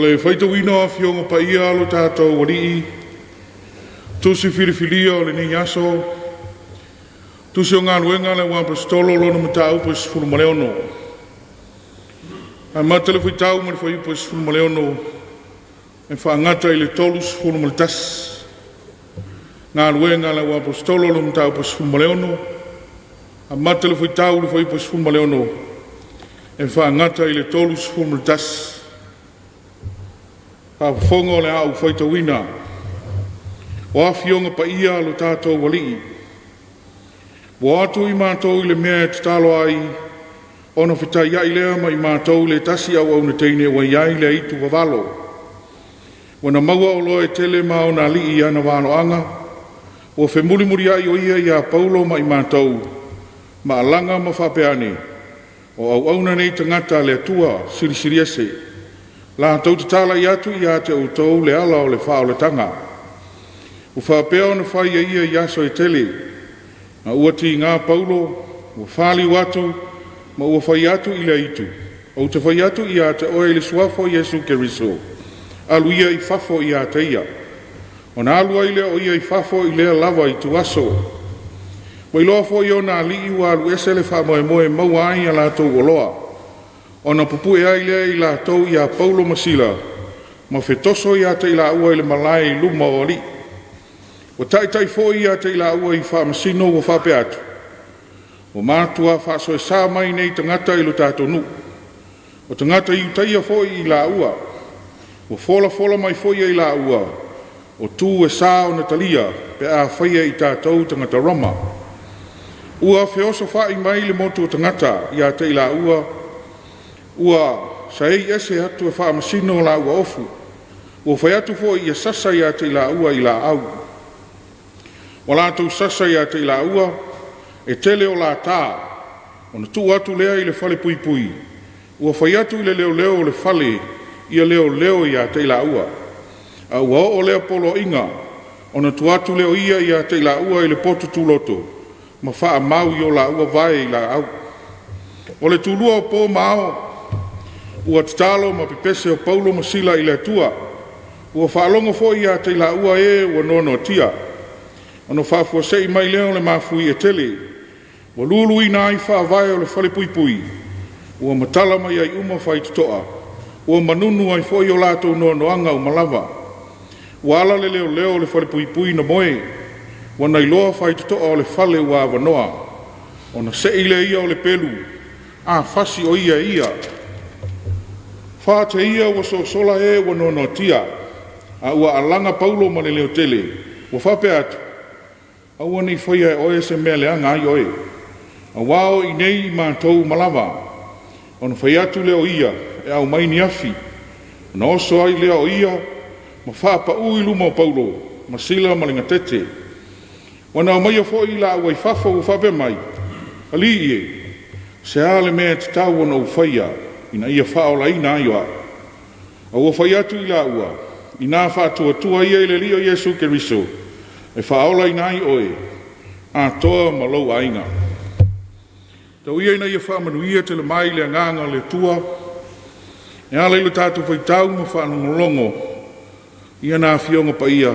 le whaito wina a fionga pa ia alo tātou wari. Tusi whiriwhiria o le ni aso. Tusi o ngā luenga le wā pastolo lona matau pa sifuru maleono. Ai mata le whaitau ma le whai pa sifuru maleono. E whaangata i le tolu sifuru maletas. Ngā luenga le wā pastolo lona matau pa sifuru maleono. Ai mata le whaitau le whai pa sifuru maleono. E whaangata i le tolu sifuru maletas. Ka whonga o le au whaita wina. O awhionga pa ia lo tātou walii. O atu i mātou i le mea te talo ai. Ona whitai ia i lea ma i mātou le tasi au au na teine wa iai le itu wawalo. Wana maua o loe tele ma o na li i ana wano anga. O whemuli muri ai o ia i a paulo ma i mātou. Ma alanga ma whapeane. O au au na nei tangata le atua siri siri ese. La tau te tala i atu i a te outou le ala o le whao le tanga. U whapea ona whai ia i aso e tele. Na uati ngā paulo, ua whali watu, ma ua whai atu i le itu. O te whai atu i a te oe le suafo Jesu Keriso. Alu ia i whafo i a te ia. O na alu ai lea o ia i whafo i lea lava i tu aso. Wa iloa fo i o na li i wa alu ese le wha moe moe maua ai a lātou o loa. O na pupu e ai lea i lātou i a Paulo Masila. Ma whetoso i a te i la ua i le malai i luma o li. O tai fo i a te i la ua i wha masino o whape atu. O mātua wha so e sā mai nei tangata i lo tātou nu. O tangata i utaia fo i la ua. O fola mai fo i la ua. O tū e sā o Natalia pe a whaia i tātou tangata Roma. Ua whioso wha i mai le motu o tangata i a te i la ua. Ua sa ei ese atu e wha masino la ua ofu. Ua whai atu fo i a sasa i a te i la ua i la au. Wa lātou sasa i a te i la ua, e tele o la tā, o na tū atu lea i le whale pui pui. Ua whai atu i le leo le whale, i a leo i a te i la ua. A ua o lea polo inga, o na tū atu leo ia i a te i la ua i le potu tūloto, ma wha mau i o la ua vai i la au. O le tūlua o pō mao, ua tatalo ma pipese o Paulo Masila i le atua, ua whaalongo fo i a te i la ua e ua nono tia. Ono whafua sei mai leo le mafui e tele. Wa lulu i nai whaavai o le whale pui pui. Ua matala mai ai uma whai tutoa. Ua manunu ai fo i o lātou noa noanga o malava. Ua ala le leo le whale pui pui na moe. Wa nai loa whai tutoa o le whale ua awanoa. Ona sei le ia o le pelu. A fasi o ia. Whate ia wa so sola e wa nono tia. A ua alanga Paulo ma le leo tele. Ua whape atu. Aua nei whaia e oe se mea leanga ai oe. A wao i nei mātou malava. Ona whai atu leo ia e au mai ni afi. Na oso ai leo ia ma whaapa ui luma o Paulo. Ma sila malinga tete. Wana o mai a fo i la ua i whafo u whape mai. Ali ie. Se ale mea te tau ana u whaia. Ina ia whaola ina ai oa. A ua whai atu i la ua. Ina whaatua tua ia i le lio Jesu Keriso. E whaola i nai oe, a toa malau ainga. Tau ia ina ia whaamanuia te le mai le nganga le tua, e ala ilo tātou whaitau ma whaanongolongo, ia nā whionga pa ia,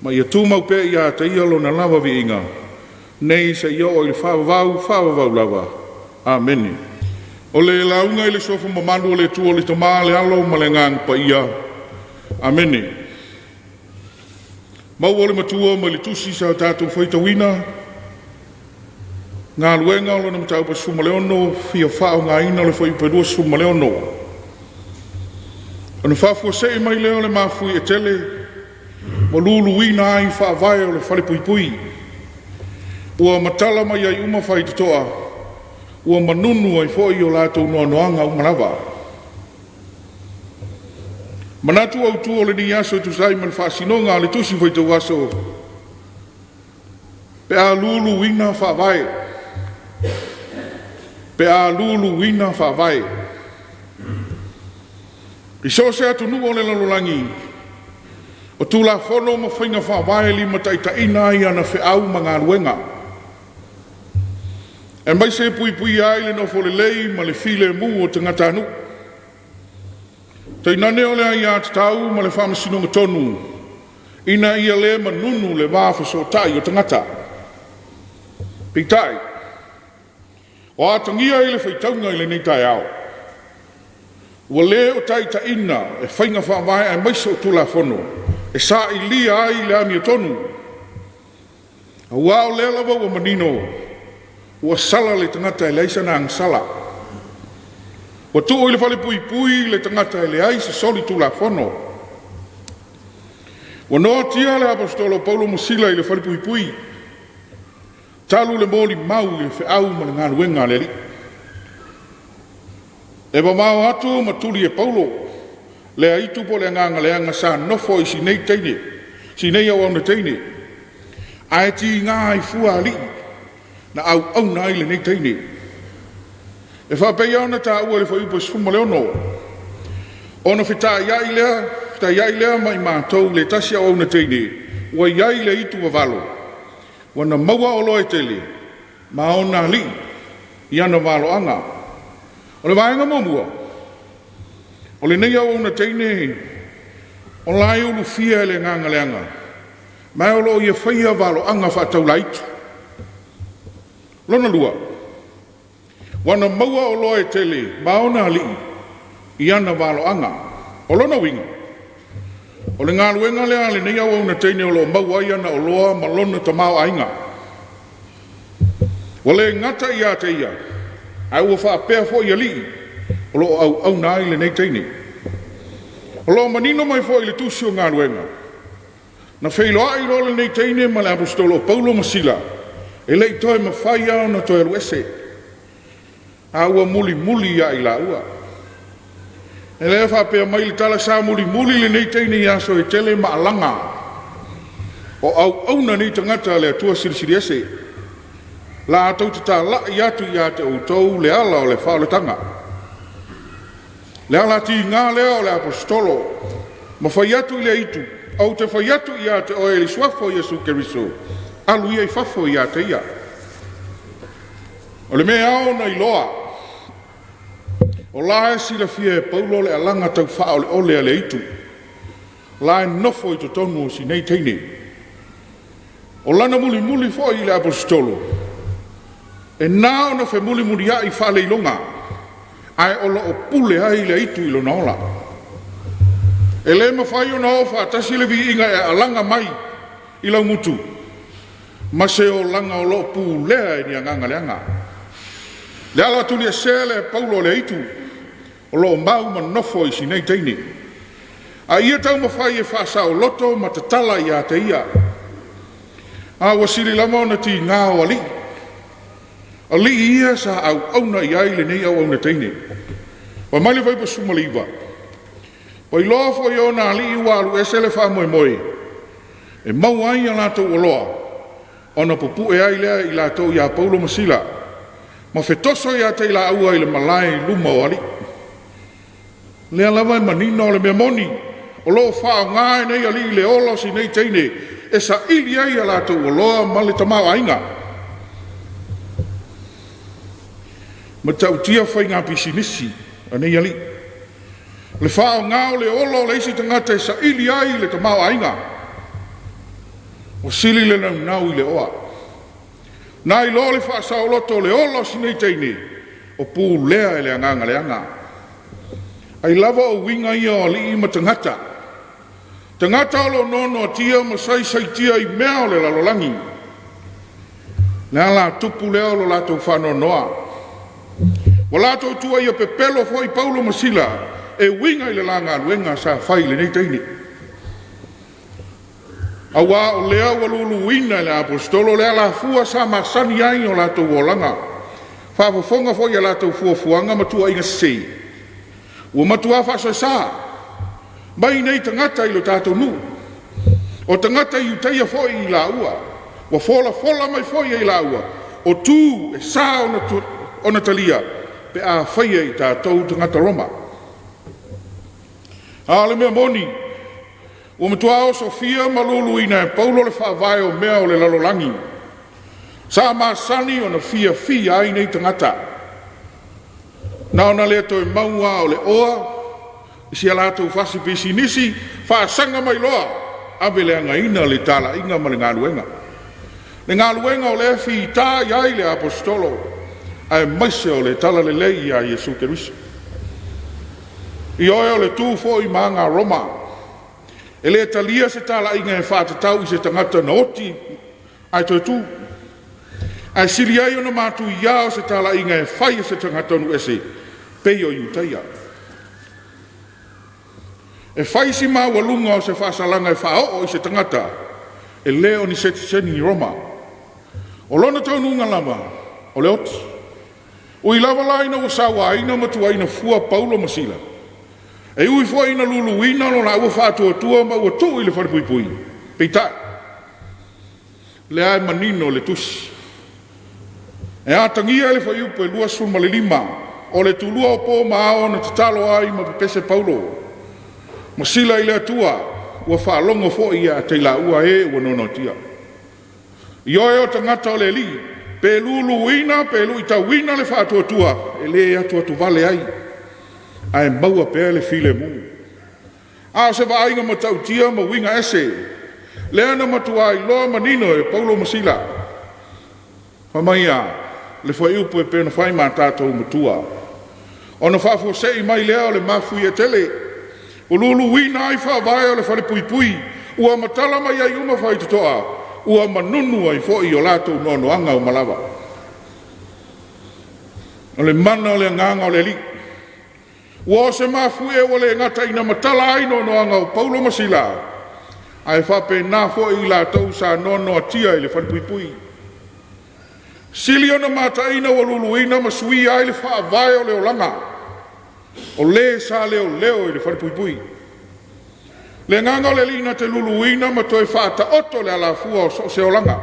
ma ia tūmau pe ia te ia lo na lava vi inga, nei sa ia o i le whaavavau lava. Amen. O le launga i le sofa mamanu o le tua le tama le alo ma le nganga pa ia. Amen. Mau ole matua ma le tusi sa tātou whaita wina. Ngā luenga o lana matau pa sumaleono, fia whao ngā ina le whai pedua sumaleono. Ana whafua sei mai leo le mafui e tele, ma lulu wina ai whaavai o le whale pui pui. Ua matala mai ai uma whai tatoa, ua manunu ai fwoi o lātou noa noanga umalawa. Manatu au tu o le ni aso tu sai man whasinonga le tusi whai tau aso. Pe a lulu wina whaavai. Pe a lulu wina whaavai. I so se atu nu o le lalolangi. O tu la whono ma whainga whaavai li mataita ina i ana whi au ma ngā ruenga. E mai se pui pui ai le no fo le lei ma le file mu o te ngatanu. Tei nane o lea ia te tau ma le whamasino tonu. Ina ia le manunu le wāwhaso tai o tangata. Pitai. O atangia i le whaitaunga i le nei tai au. Ua le o tai ta ina e whainga whaamai ai maiso tula whono. E sa i lia ai le amia tonu. A wao le lawa ua manino. Ua sala le tangata e leisa na ang sala. Ua tuo i le whale pui pui le tangata e le aisa soli tula whono. Ua noa tia le apostolo Paulo Masila i le whale pui pui. Talu le moli mau le whiau ma le ngānu wenga le li. E wa mau atu matuli e Paulo. Le aitu po le nganga le anga sa nofo i si nei teine. Si nei au na teine. Ai ti ngā i fua li. Na au nai le nei teine. E whapei au na tā ua le whaiupa sfuma le ono. Ono whita iai lea mai mātou le tasi au na teine. Ua iai le itu wa valo. Wana maua o loe tele, ma o nā li, i ana walo anga. O le vaenga momua, o le nei au na teine, o lai ulu fia le nganga leanga, mai o lo ia whaia walo anga whatau laitu. Lona lua, wana maua o loe tele, ma o nā li, i ana walo anga, o lona winga. O le ngā luenga lea le nei au na teine o lo maua i ana o loa malona tamau ainga. O le ngata i a te ia, ai ua whaapea fo i a li, o lo au na i le nei teine. O lo manino mai fo i le tusi o ngā luenga. Na whailoa i lo le nei teine ma le apostolo Paulo Masila, e le itoe mawhai au na toe ruese. A ua muli ia i la ua. E lea whapea mai le tala sa muli le nei teine i aso e tele maalanga. O au na nei tangata le atua sirisiri ese. La atau te tā la i atu i ate o tau le ala o le whao le tanga. Le ala ti ngā lea o le apostolo. Ma whai atu i le itu. Au te whai atu i ate o e li swafo i Jesu Keriso. Alu ia i whafo i ate ia. O le mea ao na i loa. O la e sila fia e Paulo le alanga tau wha o le ale itu. La e nofo i to tonu o si nei teine. O lana muli fo i le apostolo. E nā ona whe muli ai wha le ilonga. Ai o lo o pule ai le itu i lo naola. E le mawhai o na ofa tasi le vi inga e alanga mai i lau mutu. Ma se o langa o lo pule ai ni anganga leanga. Le ala tuli e sele Paulo le itu. O lo mau ma nofo i si nei teine. A ia tau mawhai e whaasa o loto ma te tala i a te ia. A wasiri lama na ti ngā o ali. Ali ia sa au na i aile nei au na teine. Wa mali vai pa sumaliwa. Wa i loa fo i o na ali i walu e sele wha moe. E mau ai a lato o loa. O na pupu e ailea i lato i a Paulo Masila. Ma fetoso i a te la aua i le malai luma o ali. Le alawa e manino le mea moni. O loo wha ngāi nei ali le olo si nei teine. E sa ili ai a lato o loa ma le tamau ainga. Ma tau tia whai ngā pisinisi a nei ali. Le wha ngāo le olo le isi tangata e sa ili ai le tamau ainga. O sili le nau i le oa. Nā i lo le wha sa o loto le olo si nei teine. O pū lea e le anganga le anga. Ai lava o winga ia o li ima tangata. Tangata o lo nono tia ma sai tia i mea o le lalolangi. Nā la tupu lea o lo lato whano noa. Wa lato tua ia pepelo fo i Paulo Masila e winga i le langa luenga sa whai le nei teine. A wā o lea walulu wina le apostolo lea la fua sa masani ai o lato wolanga. Whafafonga fo ia lato fuafuanga matua inga sei. Ua matua whasa sa. Mai nei tangata i lo tātou nu. O tangata i utaia fo i la ua. Wa fola mai fo i la ua. O tū e sa o na talia. Pe a whaia i tātou tangata Roma. A le mea moni. Ua matua o Sofia malulu ina e Paulo le whaavai o mea o le lalolangi. Sa masani o na fia ai nei tangata. Na ona lea toi maua o le oa, Isi ala tu fasi pisi nisi fa sanga mai loa ave le anga ina le tala inga ma le ngaluenga. Le ngaluenga o le fi ta iai le apostolo ai maise o le tala le lei a Yesu Keriso. I oe o le tu fo i manga Roma. E le talia se tala inga e fa tau i se tangata na oti ai toi tu. Ai sili ai ona matu iao se tala inga e fai se tangata nu ese peio iutaia. E fai si ma walunga o se whaasalanga e whaao i se tangata e leo ni seti seni i Roma. O lona tau nunga lama, o le oti. Ui lava laina o sawa aina matua ina fua Paulo Masila. E ui fua ina lulu ina lo na ua whaatua tua ma ua tu i le wharipui. Peitai. Le ai manino le tusi. E atangia le whai upo e lua suma le lima. O le tulua o po maao na tatalo ai ma pepese Paulo. Masila i le atua, ua whaalongo fo ia te la ua e ua nonotia. Ioe o tangata o le li, pe lulu wina, pe lu ita wina le whaatua tua, e le atua tu vale ai. Ai maua pe le file mu. A se wa ainga matau tia ma winga ese, le ana matua i loa manino e Paulo Masila. Whamaia, le whai upo e pena whai ma tātou matua. Ona whafo se i mai leo le mafui e tele, o lulu wina ai whaavai o le whare pui pui, ua matala mai ai uma whai tutoa, ua manunu ai fo i o lato noanoanga o malawa. O le mana o le nganga o le li. Ua o se mafu e o le ngata ina matala ai noanoanga o Paulo Masila, ai whape nā fo i lato sa nono atia i le whare pui pui. Sili ona mata ina o lulu wina masui ai le whaavai o le olanga. O le sa leo leo i le whare pui pui. Le nganga o le lina te luluina ma toi whaata oto le ala fua o se olanga.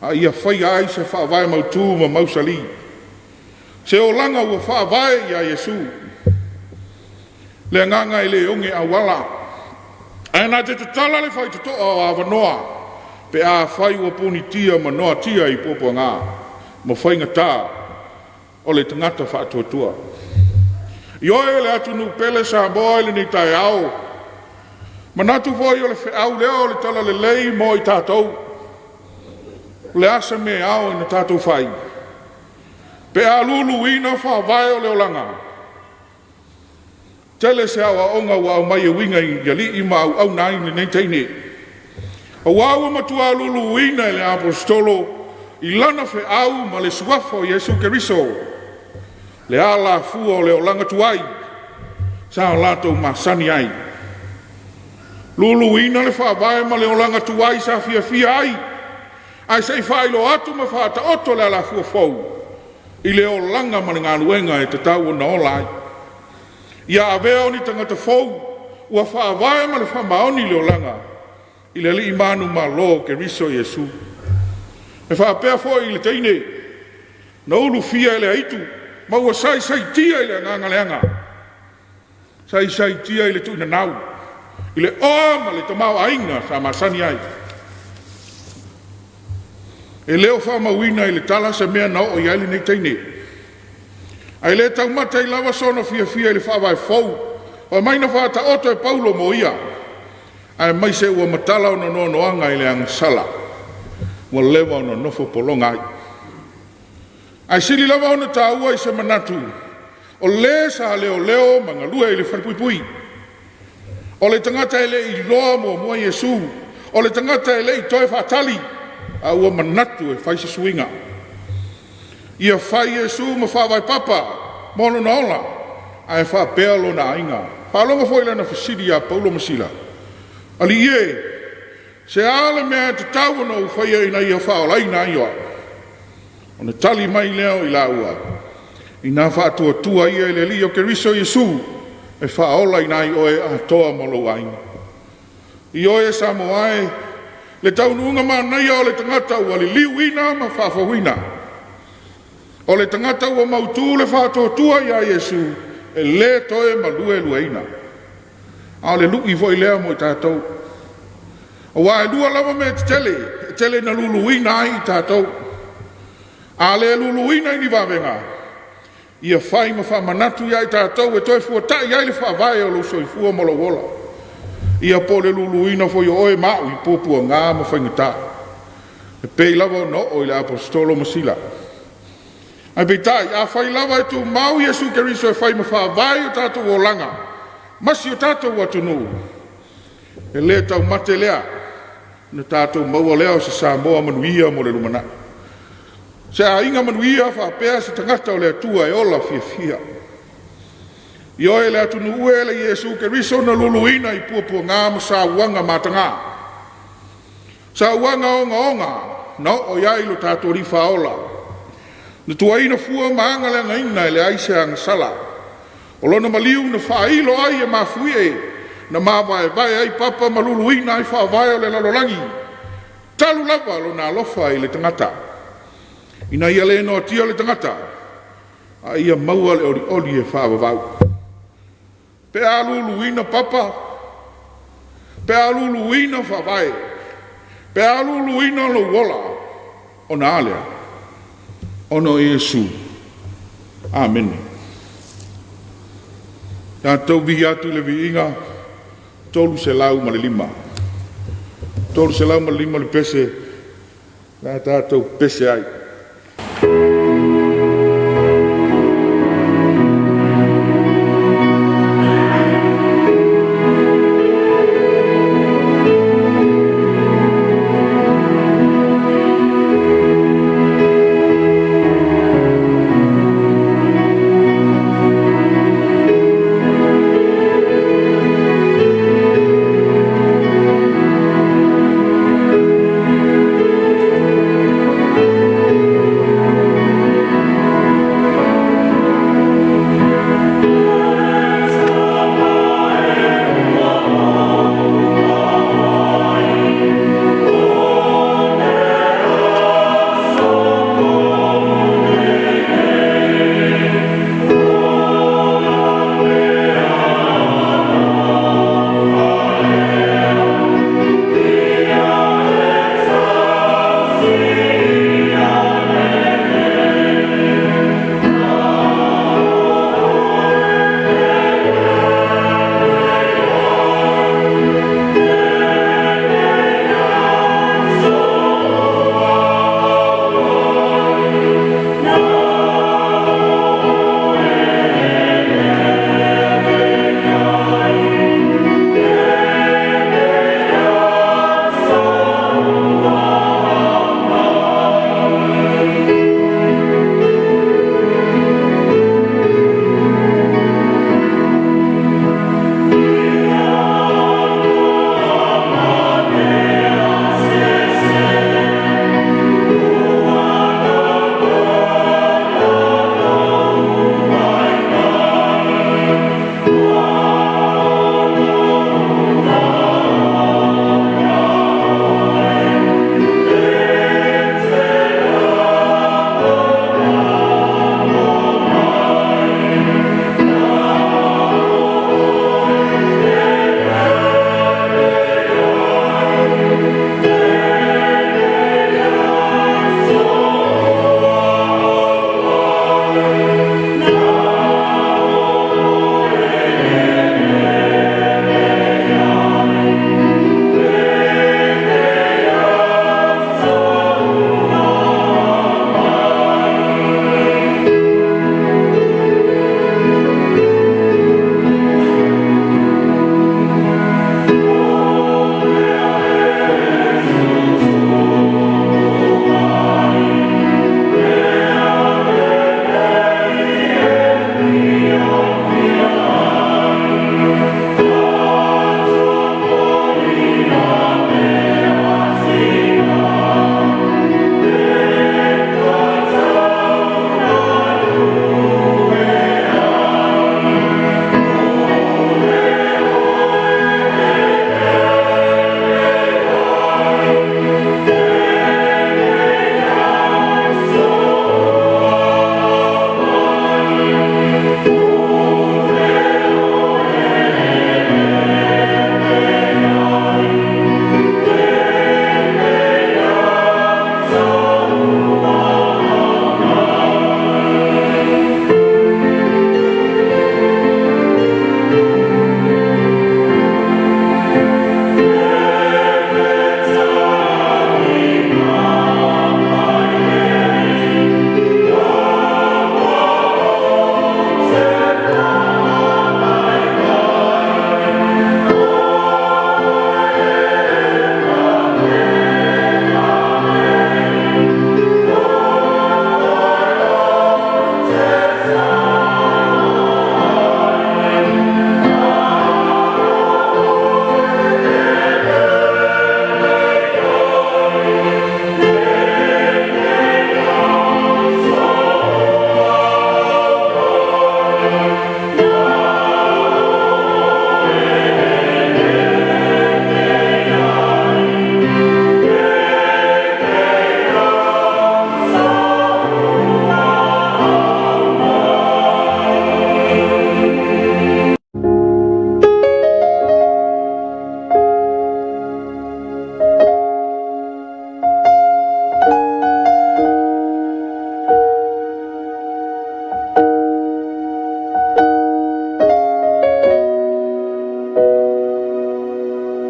A ia whai ai se whaavai mautu ma mausali. Se olanga ua whaavai ia Yesu. Le nganga i le onge awala. Aina te tala le whai tutoa o awanoa. Pe a whai ua puni tia ma noa tia i popo ngā. Ma whai ngata o le tangata whaatuatua. Ioe le atunu pele sa moa le ni tai au. Manatu voi o le au leo le tala le lei mo i tātou. Le asa me au ina tātou whai. Pe a lulu ina whaavai o leo langa. Tele se awa onga wa au mai e winga i yali i ma au nai ni nei teine. A wawa matua lulu ina le apostolo i lana whe au ma le suafo Yesu Keriso. Le ala fua o leo langa tuai, sa o lato masani ai. Lulu ina le whaavai ma leo langa tuai sa fia fia ai. Ai sei whailo atu ma whaata oto le ala fua fau. I leo langa ma ngā luenga e te tau o na olai. Ia avea ni tangata fau, ua whaavai ma le whamaoni leo langa. I le li imanu ma lo ke riso Yesu. E whaapea fo i le teine, na ulu fia ele aitu. Ma ua sai tia i le nganga leanga. Sai tia i le tuina nau. I le oma le tamau ainga sa masani ai. E leo whamawina i le tala sa mea nao o iali nei teine. Ai le tau mata i lava sona fia i le whawai fau. O maina whata oto e Paulo mo ia. Ai mai se ua matala o na noanoanga i le angsala. Ua lewa o na nofo polonga ai. Ai sili lava ona tāua i se manatu. O le sa leo mangalua i le wharipui. O le tangata ele i loa mua Yesu. O le tangata ele i toe whatali. A ua manatu e whaise suinga. Ia whai Yesu ma whawai papa. Mono na ola. Ai whapea lo na ainga. Whalonga fo ila na whasiri a Paulo Masila. Ali ie. Se ale mea te tau na u whaia ina ia whaolaina ioa. Ona tali mai leo i la ua. I nā whaatua tua ia i le li o Keriso Yesu. E whaola i nai oe a toa molo ainga. I oe sa moae. Le taununga ma naia o le tangata ua li liuina ma whaafahuina. O le tangata ua mautu le whaatua tua ia Yesu. E le toe ma lue lueina. A le luk i voi lea mo i tātou. O wa e lua lava me te tele na luluina ai i tātou. A le luluina i ni wawenga. ia whai ma whamanatu ia i tātou e toi fuatai ai le whawai o lo soifua mo lo wola. Ia po le luluina fo i oe mau i pōpua ngā ma whaingata. E pei lava no o i le apostolo masila. Ai pei tai, a whai lava e tu mau Iesu Keriso e whai ma whawai o tātou o langa. Masi o tātou atunu. E lea tau mate lea. Na tātou maua lea o se Samoa manuia mo le lumana. Se a inga manuia whapea se tangata o le atua e ola fia fia. I oe le atunu ue le Iesu Keriso na luluina i pua ngā ma sa uanga matanga. Sa uanga onga onga, no o iai lo tātou rifa ola. Na tuaina fua maanga le ngaina le aise ang sala. O lona maliu na whailo ai e mafuie, na mawai vai ai papa maluluina ai whawai o le lalolangi. Talu lava lo na alofa i le tangata. Ina ia le no tia le tangata. A ia maua le ori ori e whawavau. Pe aluluina papa. Pe aluluina whawai. Pe aluluina lo wola. O na alea. Ono Iesu. Amen. Tātou vihi atu le viinga. Tolu se lau ma le lima. Tolu se lau ma le lima le pese. Nā tātou pese ai.